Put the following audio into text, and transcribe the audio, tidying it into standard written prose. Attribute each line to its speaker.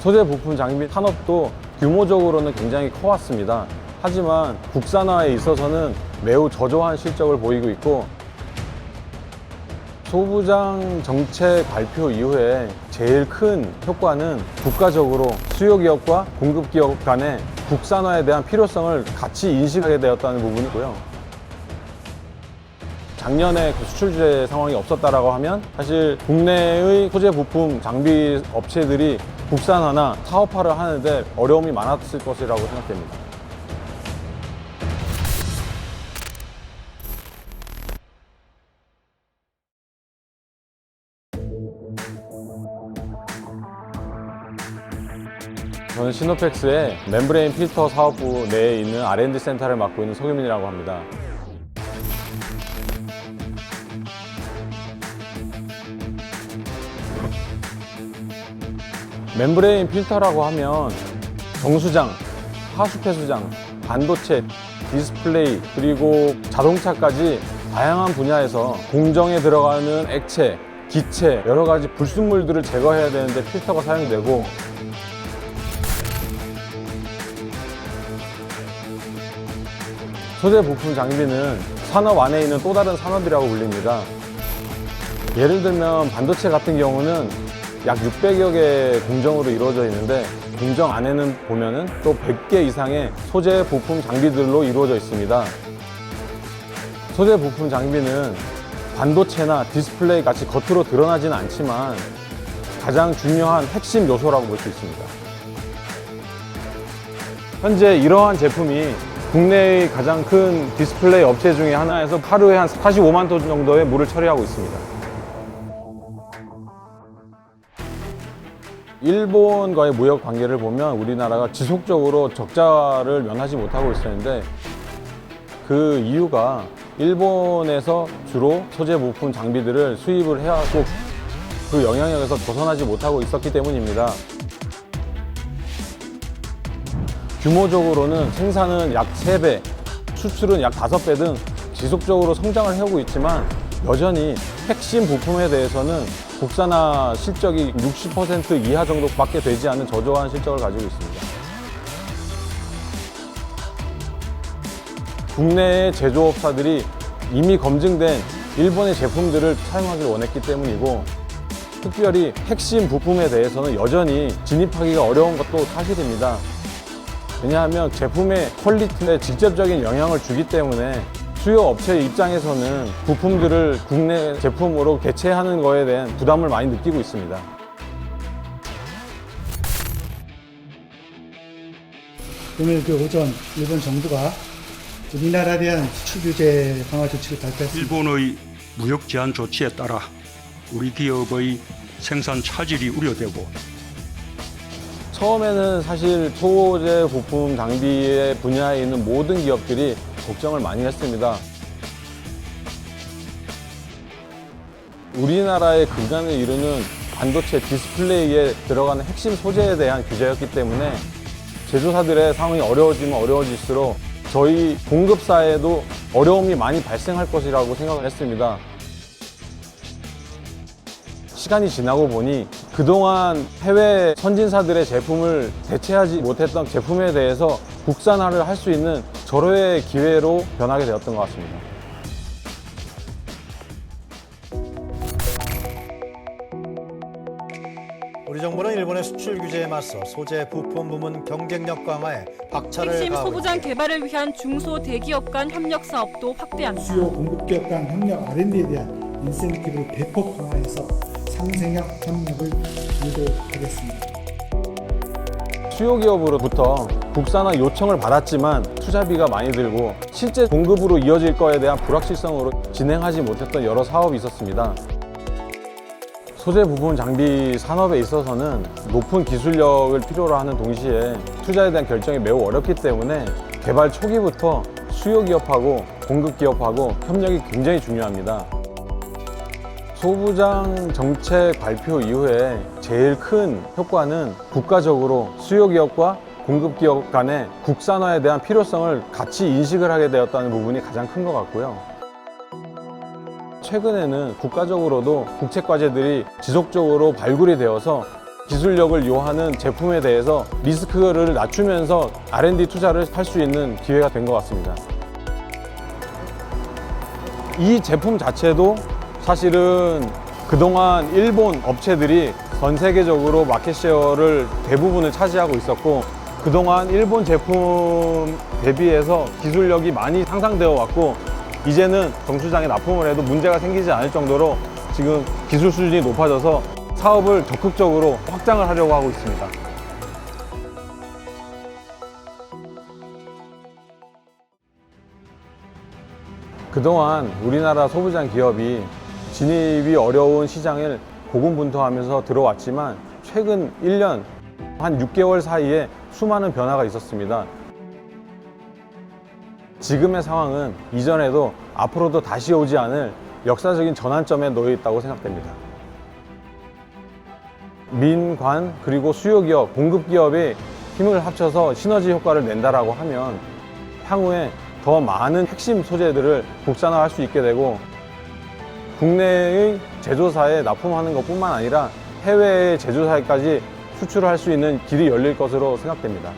Speaker 1: 소재 부품 장비 산업도 규모적으로는 굉장히 커왔습니다. 하지만 국산화에 있어서는 매우 저조한 실적을 보이고 있고, 소부장 정책 발표 이후에 제일 큰 효과는 국가적으로 수요기업과 공급기업 간의 국산화에 대한 필요성을 같이 인식하게 되었다는 부분이고요. 작년에 수출 규제 상황이 없었다라고 하면 사실 국내의 소재 부품 장비 업체들이 국산화나 사업화를 하는데 어려움이 많았을 것이라고 생각됩니다. 저는 시노펙스의 멤브레인 필터 사업부 내에 있는 R&D 센터를 맡고 있는 서규민이라고 합니다. 멤브레인 필터라고 하면 정수장, 하수폐수장, 반도체, 디스플레이, 그리고 자동차까지 다양한 분야에서 공정에 들어가는 액체, 기체, 여러 가지 불순물들을 제거해야 되는데 필터가 사용되고, 소재 부품 장비는 산업 안에 있는 또 다른 산업이라고 불립니다. 예를 들면 반도체 같은 경우는 약 600여 개의 공정으로 이루어져 있는데, 공정 안에는 보면은 또 100개 이상의 소재 부품 장비들로 이루어져 있습니다. 소재 부품 장비는 반도체나 디스플레이 같이 겉으로 드러나지는 않지만 가장 중요한 핵심 요소라고 볼 수 있습니다. 현재 이러한 제품이 국내의 가장 큰 디스플레이 업체 중에 하나에서 하루에 한 45만 톤 정도의 물을 처리하고 있습니다. 일본과의 무역 관계를 보면 우리나라가 지속적으로 적자를 면하지 못하고 있었는데, 그 이유가 일본에서 주로 소재 부품 장비들을 수입을 해왔고 그 영향력에서 벗어나지 못하고 있었기 때문입니다. 규모적으로는 생산은 약 3배, 수출은 약 5배 등 지속적으로 성장을 해오고 있지만, 여전히 핵심 부품에 대해서는 국산화 실적이 60% 이하 정도밖에 되지 않는 저조한 실적을 가지고 있습니다. 국내의 제조업사들이 이미 검증된 일본의 제품들을 사용하길 원했기 때문이고, 특별히 핵심 부품에 대해서는 여전히 진입하기가 어려운 것도 사실입니다. 왜냐하면 제품의 퀄리티에 직접적인 영향을 주기 때문에 수요 업체 입장에서는 부품들을 국내 제품으로 대체하는 것에 대한 부담을 많이 느끼고 있습니다.
Speaker 2: 오늘 오전 일본 정부가 우리나라에 대한 수출 규제 강화 조치를 발표했습니다.
Speaker 3: 일본의 무역 제한 조치에 따라 우리 기업의 생산 차질이 우려되고,
Speaker 1: 처음에는 사실 소재 부품 장비의 분야에 있는 모든 기업들이 걱정을 많이 했습니다. 우리나라의 근간을 이루는 반도체 디스플레이에 들어가는 핵심 소재에 대한 규제였기 때문에 제조사들의 상황이 어려워지면 어려워질수록 저희 공급사에도 어려움이 많이 발생할 것이라고 생각을 했습니다. 시간이 지나고 보니 그동안 해외 선진사들의 제품을 대체하지 못했던 제품에 대해서 국산화를 할 수 있는 절호의 기회로 변하게 되었던 것 같습니다.
Speaker 4: 우리 정부는 일본의 수출 규제에 맞서 소재 부품 부문 경쟁력 강화에 박차를
Speaker 5: 핵심
Speaker 4: 가하고
Speaker 5: 소부장
Speaker 4: 있습니다.
Speaker 5: 개발을 위한 중소 대기업 간 협력 사업도 확대합니다.
Speaker 2: 수요 공급기업 간 협력 R&D에 대한 인센티브를 대폭 강화해서 상생력 협력을 유도하겠습니다.
Speaker 1: 수요기업으로부터 국산화 요청을 받았지만 투자비가 많이 들고 실제 공급으로 이어질 거에 대한 불확실성으로 진행하지 못했던 여러 사업이 있었습니다. 소재 부품 장비 산업에 있어서는 높은 기술력을 필요로 하는 동시에 투자에 대한 결정이 매우 어렵기 때문에 개발 초기부터 수요기업하고 공급기업하고 협력이 굉장히 중요합니다. 소부장 정책 발표 이후에 제일 큰 효과는 국가적으로 수요기업과 공급기업 간의 국산화에 대한 필요성을 같이 인식을 하게 되었다는 부분이 가장 큰 것 같고요. 최근에는 국가적으로도 국책과제들이 지속적으로 발굴이 되어서 기술력을 요하는 제품에 대해서 리스크를 낮추면서 R&D 투자를 할 수 있는 기회가 된 것 같습니다. 이 제품 자체도 사실은 그동안 일본 업체들이 전 세계적으로 마켓쉐어를 대부분을 차지하고 있었고, 그동안 일본 제품 대비해서 기술력이 많이 향상되어 왔고, 이제는 정수장에 납품을 해도 문제가 생기지 않을 정도로 지금 기술 수준이 높아져서 사업을 적극적으로 확장을 하려고 하고 있습니다. 그동안 우리나라 소부장 기업이 진입이 어려운 시장을 고군분투하면서 들어왔지만 최근 1년, 한 6개월 사이에 수많은 변화가 있었습니다. 지금의 상황은 이전에도 앞으로도 다시 오지 않을 역사적인 전환점에 놓여 있다고 생각됩니다. 민관 그리고 수요기업, 공급기업의 힘을 합쳐서 시너지 효과를 낸다라고 하면 향후에 더 많은 핵심 소재들을 국산화할 수 있게 되고, 국내의 제조사에 납품하는 것뿐만 아니라 해외의 제조사에까지 수출을 할 수 있는 길이 열릴 것으로 생각됩니다.